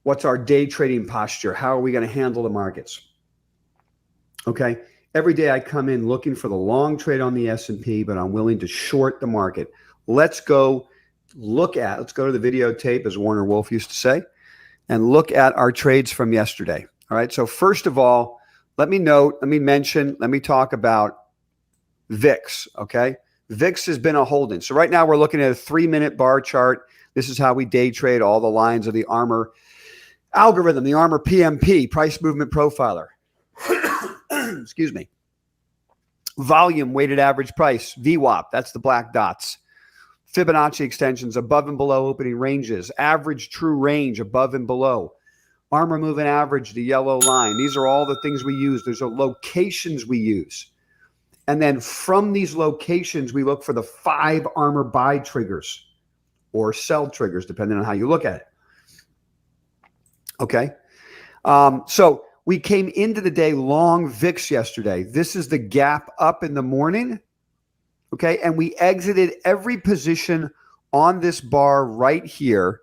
What's our day trading posture? How are we going to handle the markets? Okay. Every day I come in looking for the long trade on the S&P, but I'm willing to short the market. Let's go to the videotape, as Warner Wolf used to say, and look at our trades from yesterday. All right. So first of all, let me talk about VIX. Okay. VIX has been a holding. So right now we're looking at a 3-minute bar chart. This is how we day trade all the lines of the ARMR algorithm, the ARMR PMP, price movement profiler. Excuse me. Volume weighted average price, VWAP, that's the black dots. Fibonacci extensions above and below opening ranges, average true range above and below. ARMR moving average, the yellow line. These are all the things we use. These are locations we use. And then from these locations, we look for the 5 ARMR buy triggers or sell triggers, depending on how you look at it. Okay. So we came into the day long VIX yesterday. This is the gap up in the morning. Okay. And we exited every position on this bar right here.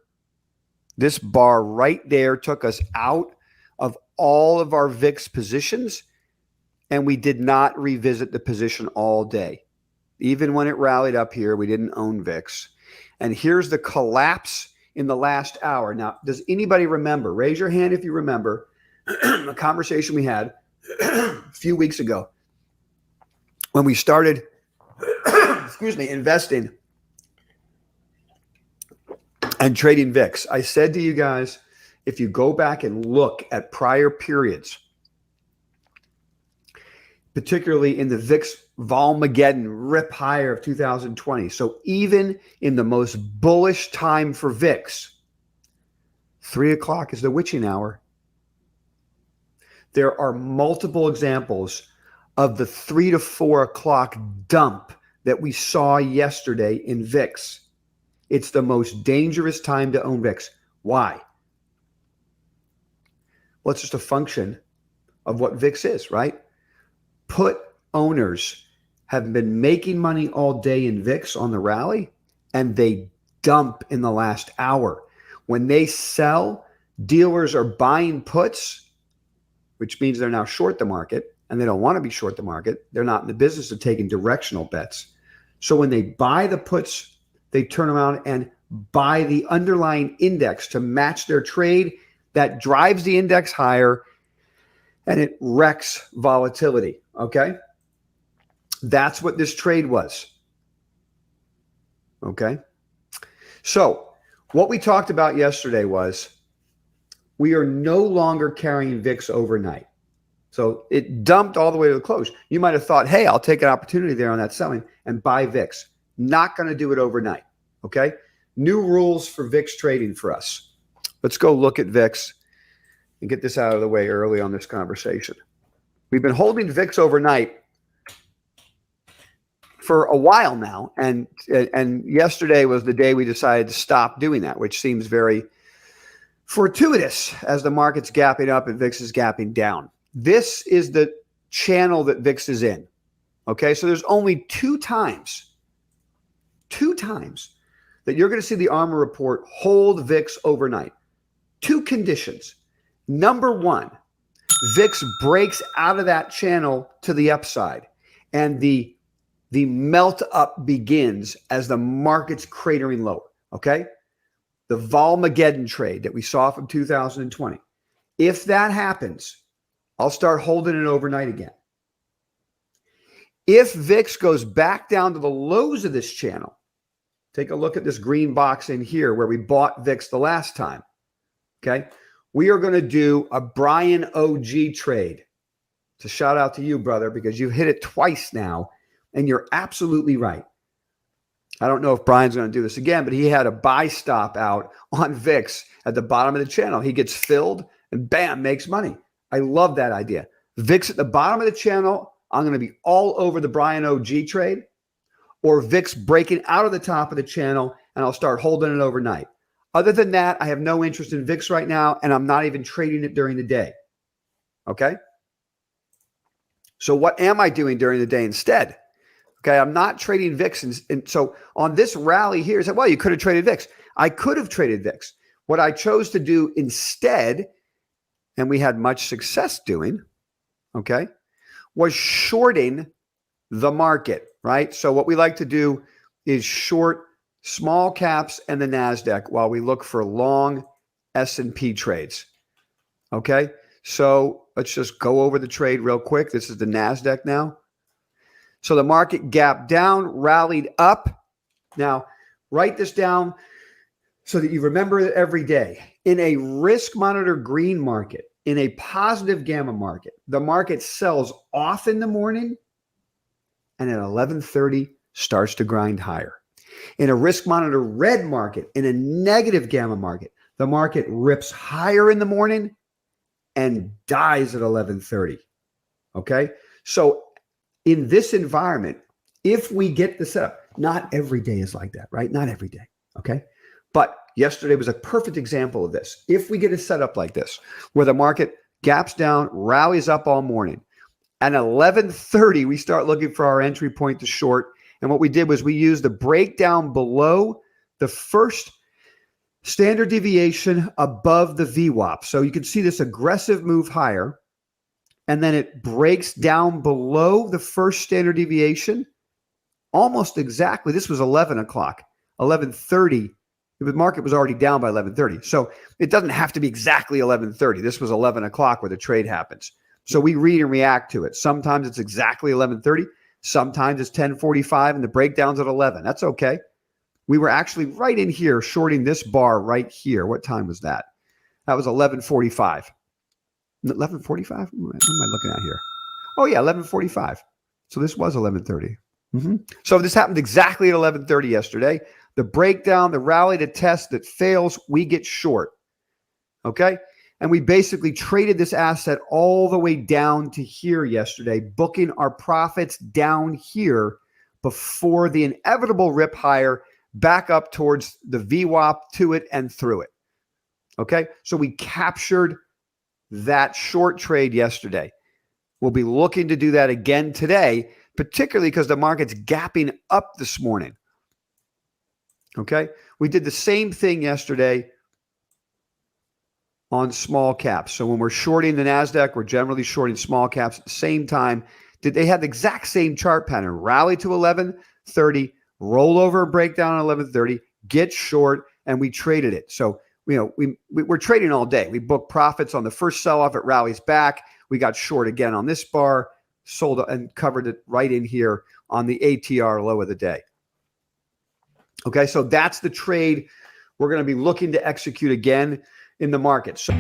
This bar right there took us out of all of our VIX positions, and we did not revisit the position all day. Even when it rallied up here, we didn't own VIX. And here's the collapse in the last hour. Now, does anybody remember? Raise your hand if you remember a conversation we had a few weeks ago when we started, investing and trading VIX. I said to you guys, if you go back and look at prior periods, particularly in the VIX Volmageddon rip higher of 2020. So even in the most bullish time for VIX, 3 o'clock is the witching hour. There are multiple examples of the 3 to 4 o'clock dump that we saw yesterday in VIX. It's the most dangerous time to own VIX. Why? Well, it's just a function of what VIX is, right? Put owners have been making money all day in VIX on the rally, and they dump in the last hour. When they sell, dealers are buying puts, which means they're now short the market, and they don't want to be short the market. They're not in the business of taking directional bets. So when they buy the puts, they turn around and buy the underlying index to match their trade. That drives the index higher, and it wrecks volatility. Okay. That's what this trade was. Okay. So what we talked about yesterday was we are no longer carrying VIX overnight. So it dumped all the way to the close. You might have thought, hey, I'll take an opportunity there on that selling and buy VIX. Not going to do it overnight. Okay. New rules for VIX trading for us. Let's go look at VIX and get this out of the way early on this conversation. We've been holding VIX overnight for a while now, and yesterday was the day we decided to stop doing that, which seems very fortuitous as the market's gapping up and VIX is gapping down. This is the channel that VIX is in. Okay, so there's only two times that you're going to see the ARMR report hold VIX overnight. 2 conditions. Number 1, VIX breaks out of that channel to the upside, and the melt up begins as the market's cratering lower. Okay, the Volmageddon trade that we saw from 2020. If that happens, I'll start holding it overnight again. If VIX goes back down to the lows of this channel, take a look at this green box in here where we bought VIX the last time. Okay, we are going to do a Brian OG trade. It's a shout out to you, brother, because you've hit it twice now, and you're absolutely right. I don't know if Brian's going to do this again, but he had a buy stop out on VIX at the bottom of the channel. He gets filled and bam, makes money. I love that idea. VIX at the bottom of the channel, I'm going to be all over the Brian OG trade, or VIX breaking out of the top of the channel, and I'll start holding it overnight. Other than that, I have no interest in VIX right now, and I'm not even trading it during the day. Okay? So what am I doing during the day instead? Okay, I'm not trading VIX. And so on this rally here, you said, well, you could have traded VIX. I could have traded VIX. What I chose to do instead, and we had much success doing, okay, was shorting the market, right? So what we like to do is short small caps and the NASDAQ while we look for long S&P trades, okay? So let's just go over the trade real quick. This is the NASDAQ now. So the market gapped down, rallied up. Now, write this down so that you remember it every day. In a risk monitor green market, in a positive gamma market, the market sells off in the morning and at 11:30 starts to grind higher. In a risk monitor red market, in a negative gamma market, the market rips higher in the morning and dies at 11:30. Okay? So in this environment, if we get the setup, not every day is like that, right? Not every day. Okay? But yesterday was a perfect example of this. If we get a setup like this, where the market gaps down, rallies up all morning, at 11:30, we start looking for our entry point to short. And what we did was we used the breakdown below the first standard deviation above the VWAP. So you can see this aggressive move higher, and then it breaks down below the first standard deviation almost exactly. This was 11 o'clock, 11:30. The market was already down by 11:30. So it doesn't have to be exactly 11:30. This was 11 o'clock where the trade happens. So we read and react to it. Sometimes it's exactly 11:30. Sometimes it's 10:45 and the breakdown's at 11. That's okay. We were actually right in here shorting this bar right here. What time was that? That was 11:45. 11:45? What am I looking at here? Oh, yeah, 11:45. So this was 11:30. So this happened exactly at 11:30 yesterday. The breakdown, the rally to test that fails, we get short. Okay? And we basically traded this asset all the way down to here yesterday, booking our profits down here before the inevitable rip higher back up towards the VWAP, to it and through it. Okay? So we captured that short trade yesterday. We'll be looking to do that again today, particularly because the market's gapping up this morning. Okay? We did the same thing yesterday on small caps. So when we're shorting the NASDAQ, we're generally shorting small caps at the same time. They had the exact same chart pattern. Rally to 11:30, roll over and break down at 11:30, get short, and we traded it. So, we're trading all day. We booked profits on the first sell-off. It rallies back. We got short again on this bar, sold and covered it right in here on the ATR low of the day. Okay, so that's the trade we're going to be looking to execute again in the market. So